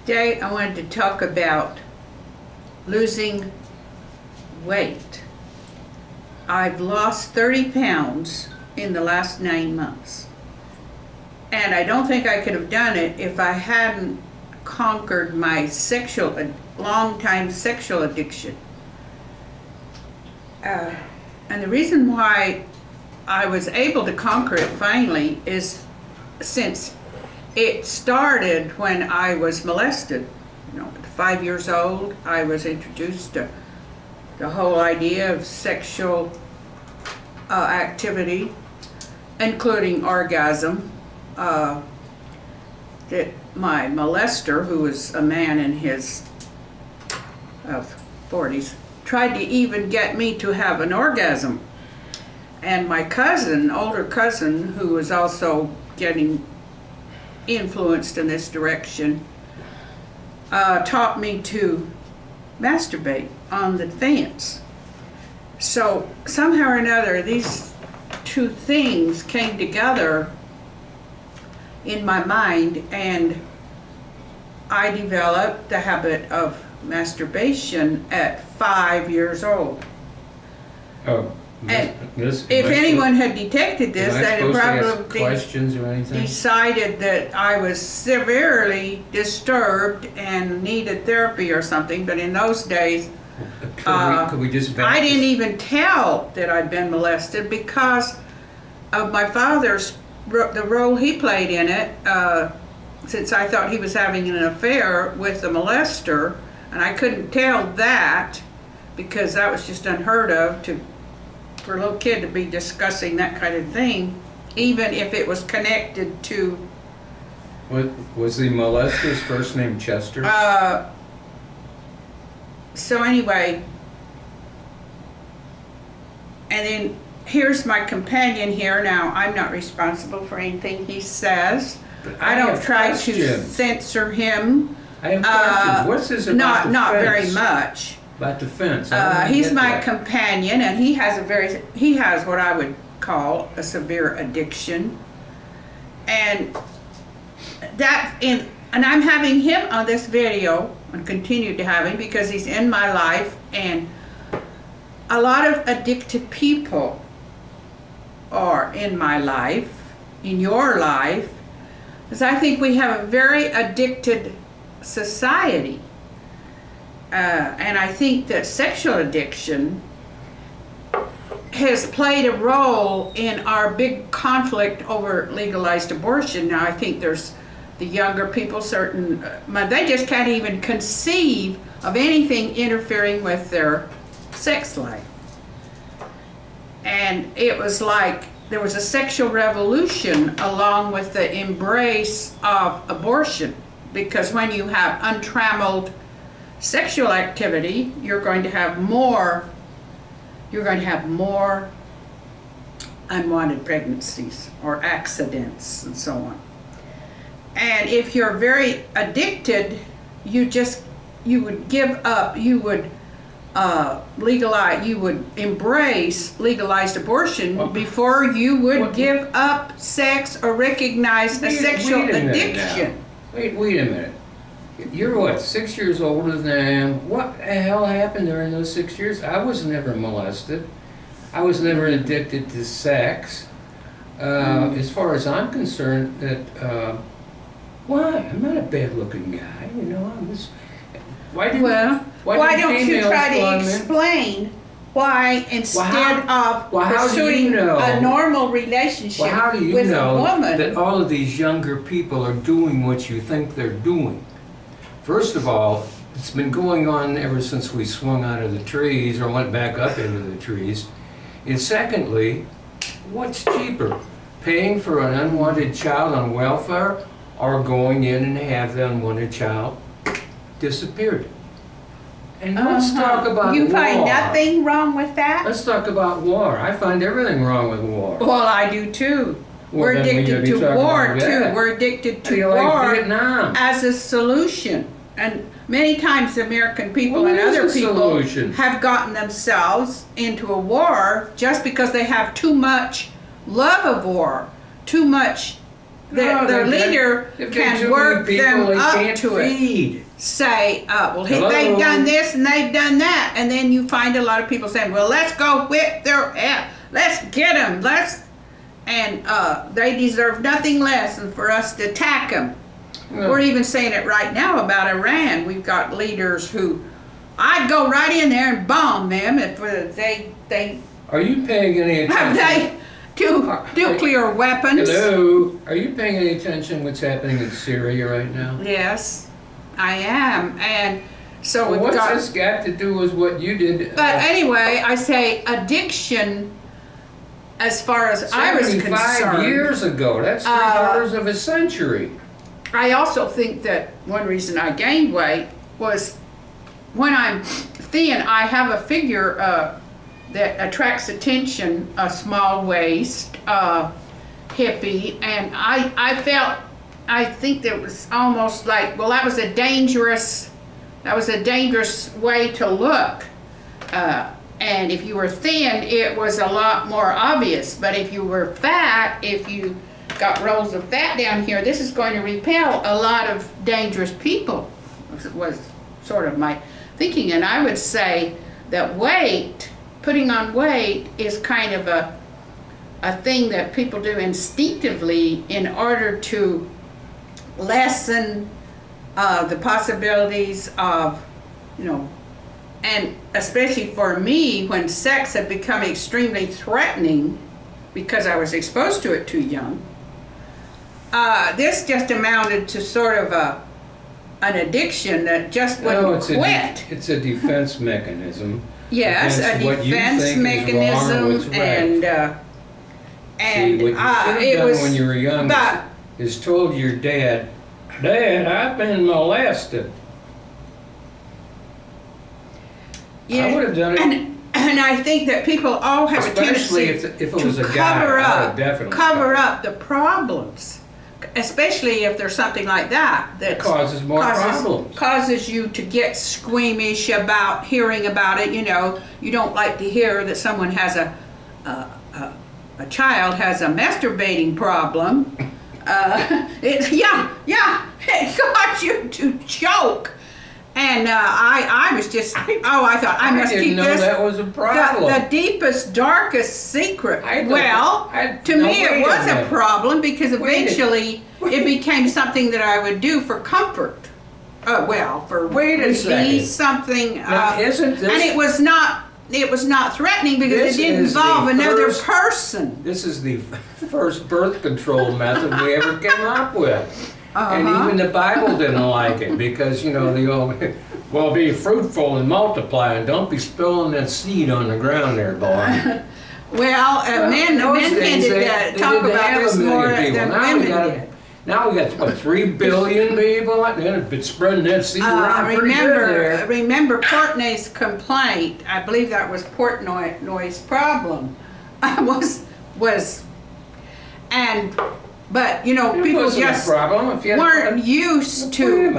Today I wanted to talk about losing weight. I've lost 30 pounds in the last 9 months. And I don't think I could have done it if I hadn't conquered my long-time sexual addiction. And the reason why I was able to conquer it finally is since it started when I was molested. At 5 years old, I was introduced to the whole idea of sexual activity, including orgasm. That my molester, who was a man in his 40s, tried to even get me to have an orgasm. And my cousin, older cousin, who was also getting influenced in this direction, taught me to masturbate on the fence. So somehow or another, these two things came together in my mind, and I developed the habit of masturbation at 5 years old. Oh, and if anyone had detected this, they'd have probably questions or anything? decided that I was severely disturbed and needed therapy or something. But in those days, could we just I didn't even tell that I'd been molested because of my father's the role he played in it, since I thought he was having an affair with the molester, and I couldn't tell that because that was just unheard of for a little kid to be discussing that kind of thing, even if it was connected to... What was the molester's first name? Chester? So anyway, and then here's my companion here. Now, I'm not responsible for anything he says. I don't try to censor him. I have questions. What's his about the Not fence? very much. About the fence. He's my companion, and he has what I would call a severe addiction. And I'm having him on this video, and continue to have him because he's in my life, and a lot of addicted people are in my life, in your life, because I think we have a very addicted society. And I think that sexual addiction has played a role in our big conflict over legalized abortion. Now, I think there's the younger people, they just can't even conceive of anything interfering with their sex life. And it was like there was a sexual revolution along with the embrace of abortion, because when you have untrammeled sexual activity, you're going to have more unwanted pregnancies or accidents and so on. And if you're very addicted, you would give up, you would embrace legalized abortion before you would give up sex or recognize a sexual addiction. Wait a minute. You're what, 6 years older than I am? What the hell happened during those 6 years? I was never molested. I was never addicted to sex. As far as I'm concerned, why? I'm not a bad-looking guy, you know. Why don't you try to explain why, instead of pursuing a normal relationship with a woman, that all of these younger people are doing what you think they're doing? First of all, it's been going on ever since we swung out of the trees or went back up into the trees. And secondly, what's cheaper? Paying for an unwanted child on welfare or going in and have the unwanted child disappeared? And let's talk about war. You find nothing wrong with that? Let's talk about war. I find everything wrong with war. Well, I do too. We're addicted to war too. We're addicted to war as a solution. And many times the American people and other people have gotten themselves into a war just because they have too much love of war, too much their leader can work them up to it. Say, well, they've done this and they've done that, and then you find a lot of people saying, well, let's go whip their ass, let's get them, and they deserve nothing less than for us to attack them. We're even saying it right now about Iran. We've got leaders who, I'd go right in there and bomb them if they Are you paying any attention? Have nuclear weapons. Hello. Are you paying any attention what's happening in Syria right now? Yes, I am. And so well, what's this got to do with what you did? But anyway, I say addiction, as far as I was concerned. 75 years ago. That's 3/4 of a century. I also think that one reason I gained weight was when I'm thin, I have a figure that attracts attention, a small waist, hippie, and I think that was almost like, well, that was a dangerous way to look. And if you were thin, it was a lot more obvious. But if you were fat, if you got rolls of fat down here, this is going to repel a lot of dangerous people, was sort of my thinking. And I would say that putting on weight is kind of a thing that people do instinctively in order to lessen the possibilities of, and especially for me, when sex had become extremely threatening because I was exposed to it too young, this just amounted to sort of an addiction that just wouldn't quit. It's a defense mechanism. Yes, a defense mechanism, and see, what you should have done when you were young is told your dad, "Dad, I've been molested." Yeah, I would have done it. And I think that people all have a tendency if it was a guy, cover up the problems. Especially if there's something like that causes more problems. Causes you to get squeamish about hearing about it. You don't like to hear that someone has a child has a masturbating problem. It caused you to choke. And I was just, I thought I must keep this. That was a problem. The deepest, darkest secret. To me it was a problem because eventually it became something that I would do for comfort. For something. Isn't this? And it was not threatening because it didn't involve another person. This is the first birth control method we ever came up with. And even the Bible didn't like it because, the old, well, be fruitful and multiply and don't be spilling that seed on the ground there, boy. Men tended to talk about this more than women did. Now we got, what, 3 billion people? They've been spreading that seed around pretty good there. Remember Portnoy's complaint, I believe that was Portnoy's problem, But people just weren't used to,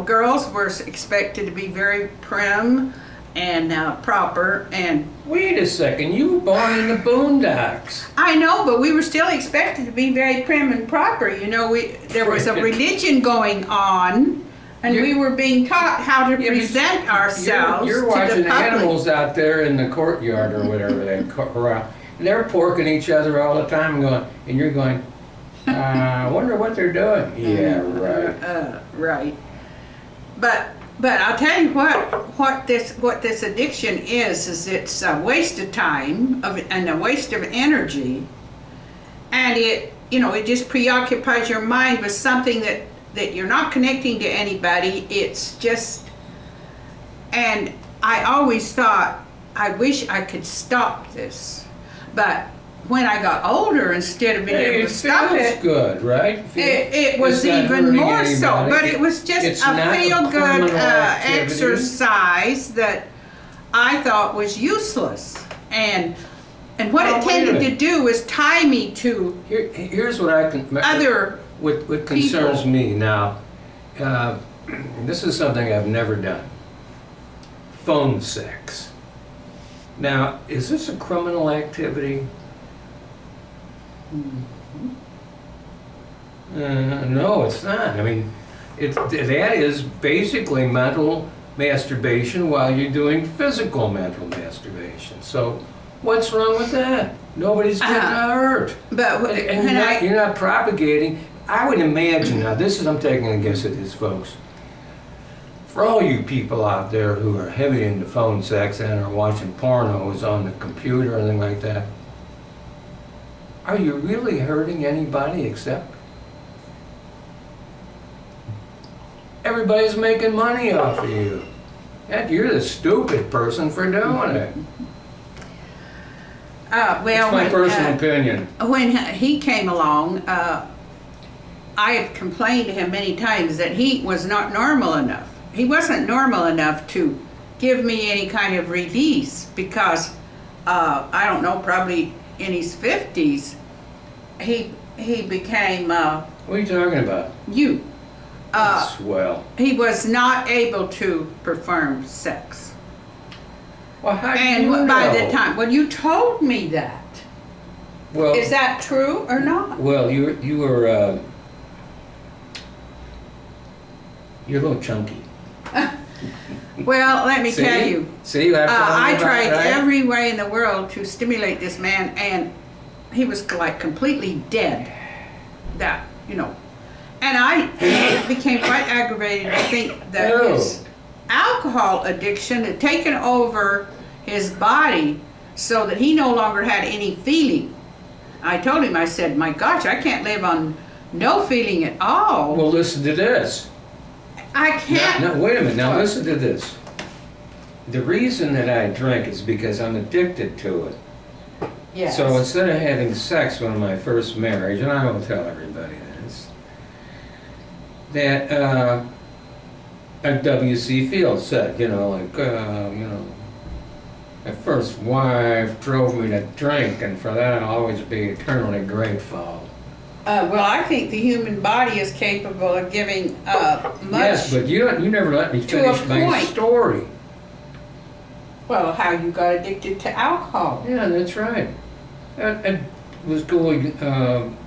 girls were expected to be very prim and proper. And wait a second, you were born in the boondocks. I know, but we were still expected to be very prim and proper. There was a religion going on, and we were being taught how to present ourselves. You're watching animals out there in the courtyard or whatever they corral. They're porking each other all the time, and you're going, I wonder what they're doing. Yeah, right. Right. But I'll tell you what this addiction is it's a waste of time and a waste of energy, and it just preoccupies your mind with something that you're not connecting to anybody. It's just, and I always thought, I wish I could stop this. But when I got older, instead of being able to stop it, feels good, right? It was even more so. But it was just a feel-good exercise that I thought was useless. And what it tended to do was tie me to here's what I can other what concerns me now. This is something I've never done. Phone sex. Now, is this a criminal activity? No, it's not. I mean, that is basically mental masturbation while you're doing physical mental masturbation. So what's wrong with that? Nobody's getting hurt. But And you're not propagating. I would imagine, now this is, I'm taking a guess at this, folks. For all you people out there who are heavy into phone sex and are watching pornos on the computer or anything like that, are you really hurting anybody except everybody's making money off of you? Heck, you're the stupid person for doing it. Well, That's my personal opinion. When he came along, I have complained to him many times that he was not normal enough. He wasn't normal enough to give me any kind of release because, I don't know, probably in his 50s, he became... what are you talking about? You. Swell. He was not able to perform sex. Well, how do and you know? by the time, well, you told me that. Well, is that true or not? Well, you were you're a little chunky. Well, let me tell you. See, I right? tried every way in the world to stimulate this man, and he was like completely dead. That, you know. And I became quite aggravated to think that his alcohol addiction had taken over his body so that he no longer had any feeling. I told him, I said, my gosh, I can't live on no feeling at all. Well, listen to this. I can't. Now, wait a minute. Now, listen to this. The reason that I drink is because I'm addicted to it. Yes. So instead of having sex when my first marriage, and I won't tell everybody this, that W.C. Fields said, you know, like, you know, my first wife drove me to drink, and for that I'll always be eternally grateful. Well, I think the human body is capable of giving much. Yes, but you never let me finish my story. Well, how you got addicted to alcohol. Yeah, that's right. I was going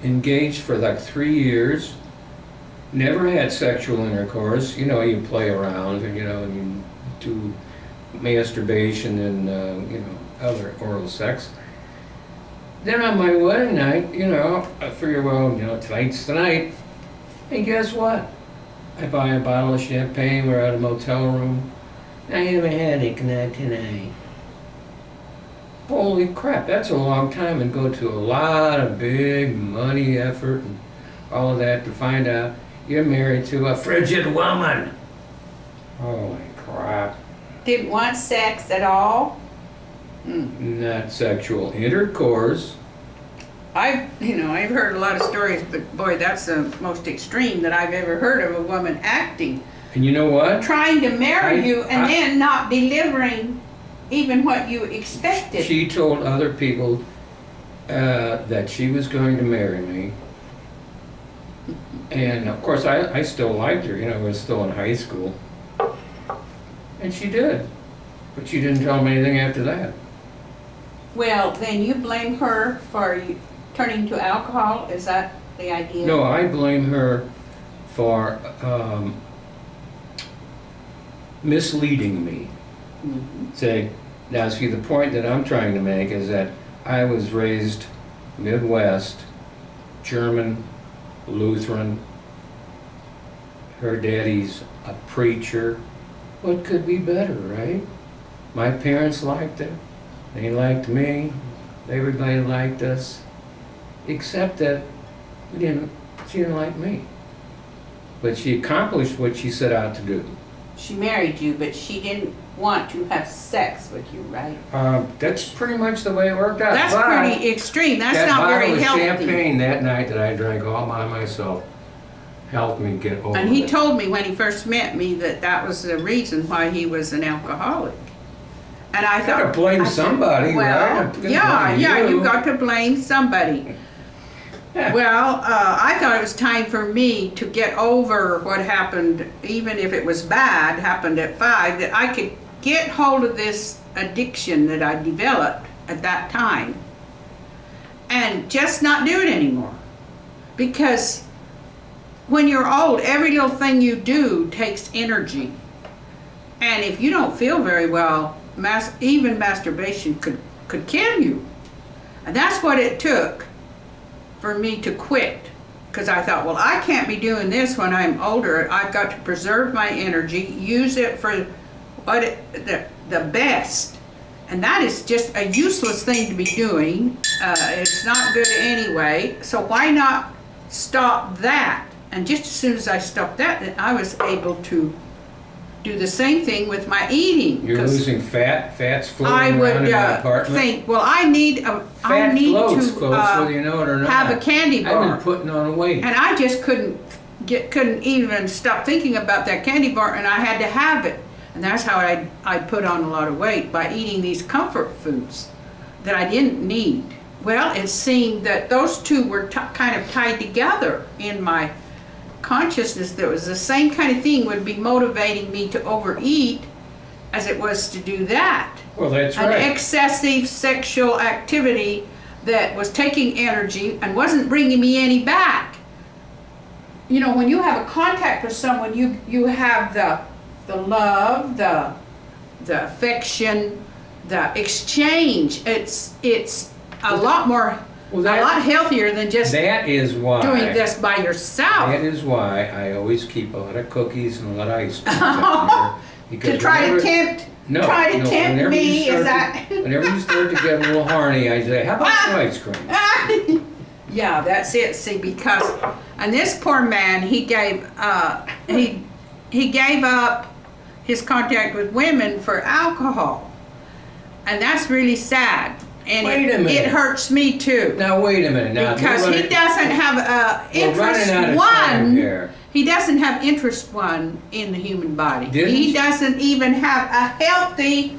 engaged for like 3 years. Never had sexual intercourse. You know, you play around, and you know, you do masturbation and you know, other oral sex. Then on my wedding night, you know, I figure, well, you know, tonight's the night. And guess what? I buy a bottle of champagne. We're at a motel room. I have a headache night tonight. Holy crap, that's a long time, and go to a lot of big money effort and all of that to find out you're married to a frigid woman. Holy crap. Didn't want sex at all? Not sexual intercourse. I've heard a lot of stories, but boy, that's the most extreme that I've ever heard of a woman acting. And you know what? Trying to marry you and then not delivering even what you expected. She told other people that she was going to marry me. And of course, I still liked her, you know, I was still in high school. And she did. But she didn't tell me anything after that. Well, then you blame her for turning to alcohol? Is that the idea? No, I blame her for misleading me. Say, now see, the point that I'm trying to make is that I was raised Midwest, German, Lutheran. Her daddy's a preacher. What could be better, right? My parents liked it. They liked me. Everybody liked us. Except that she didn't like me. But she accomplished what she set out to do. She married you, but she didn't want to have sex with you, right? That's pretty much the way it worked out. That's pretty extreme. That's not very healthy. That bottle of champagne that night that I drank all by myself helped me get over it. And he told me when he first met me that that was the reason why he was an alcoholic. And I thought, gotta blame somebody, well, right? Yeah, you got to blame somebody. Yeah. Well, I thought it was time for me to get over what happened, even if it was bad, happened at 5, that I could get hold of this addiction that I developed at that time and just not do it anymore. Because when you're old, every little thing you do takes energy. And if you don't feel very well, even masturbation could kill you. And that's what it took for me to quit. Because I thought, well, I can't be doing this when I'm older. I've got to preserve my energy, use it for the best. And that is just a useless thing to be doing. It's not good anyway. So why not stop that? And just as soon as I stopped that, then I was able to do the same thing with my eating. You're losing fat? Fat's floating I would around in my apartment? think, well, I need Floats, folks, whether you know it or not. have a candy bar. I've been putting on weight. And I just couldn't even stop thinking about that candy bar, and I had to have it. And that's how I put on a lot of weight, by eating these comfort foods that I didn't need. Well, it seemed that those two were kind of tied together in my consciousness. That was the same kind of thing would be motivating me to overeat as it was to do that. Well, that's right. An excessive sexual activity that was taking energy and wasn't bringing me any back. You know, when you have a contact with someone, you have the love, the affection, the exchange. It's a lot more, a lot healthier than just that is why doing this by yourself. That is why I always keep a lot of cookies and a lot of ice cream out there. To try to tempt me, is that? Whenever you start to get a little horny, I say, how about some ice cream? Yeah, that's it. See, because, and this poor man, he gave up his contact with women for alcohol, and that's really sad. And wait a minute. It hurts me too. Now wait a minute. Now, because he doesn't have interest he doesn't have interest in the human body. He doesn't even have a healthy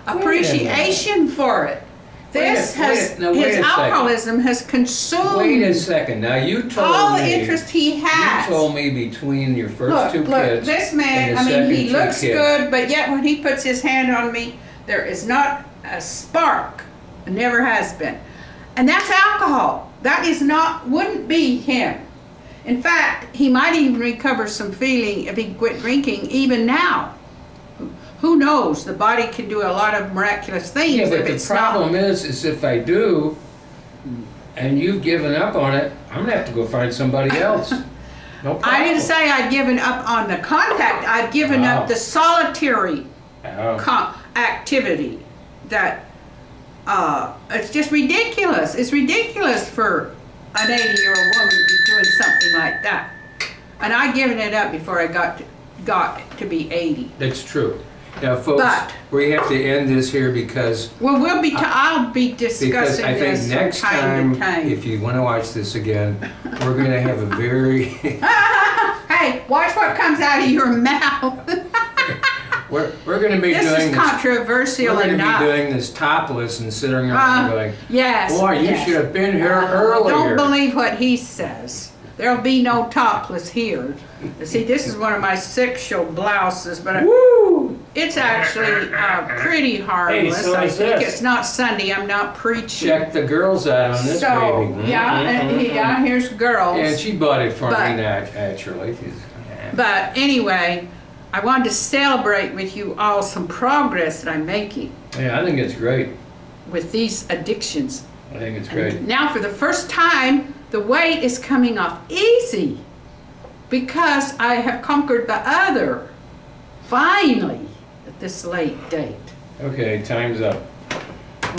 appreciation for it. His alcoholism has consumed. Wait a second. Now you told all the interest he has. You told me between your first two kids. This man, I mean, he looks good, but yet when he puts his hand on me, there is not a spark. It never has been. And that's alcohol. That is not, wouldn't be him. In fact, he might even recover some feeling if he quit drinking even now. Who knows? The body can do a lot of miraculous things. Yeah, but the problem is if I do, and you've given up on it, I'm going to have to go find somebody else. No problem. I didn't say I'd given up on the contact. I've given up the solitary activity. That it's just ridiculous. It's ridiculous for an 80-year-old woman to be doing something like that. And I'd given it up before I got to be 80. That's true. Now, folks, we have to end this here because... Well, I'll be discussing I think this next from time to time. If you want to watch this again, we're going to have a very... Hey, watch what comes out of your mouth. We're going to be doing this. This is controversial enough. We're going to be doing this topless and sitting around going, yes, boy, you should have been here earlier. Don't believe what he says. There'll be no topless here. See, this is one of my sexual blouses, but it's actually pretty harmless. Hey, so I think it's not Sunday. I'm not preaching. Check the girls out on this baby. Yeah, here's girls. And she bought it for me naturally. But anyway, I wanted to celebrate with you all some progress that I'm making. Yeah, I think it's great. With these addictions. I think it's great. And now, for the first time, the weight is coming off easy because I have conquered the other, finally, at this late date. Okay, time's up.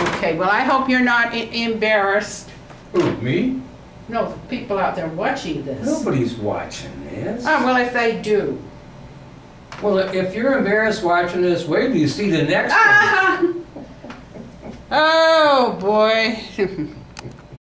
Okay, well, I hope you're not embarrassed. Who, me? No, the people out there watching this. Nobody's watching this. Oh, well, if they do. Well, if you're embarrassed watching this, wait till you see the next one. Oh, boy.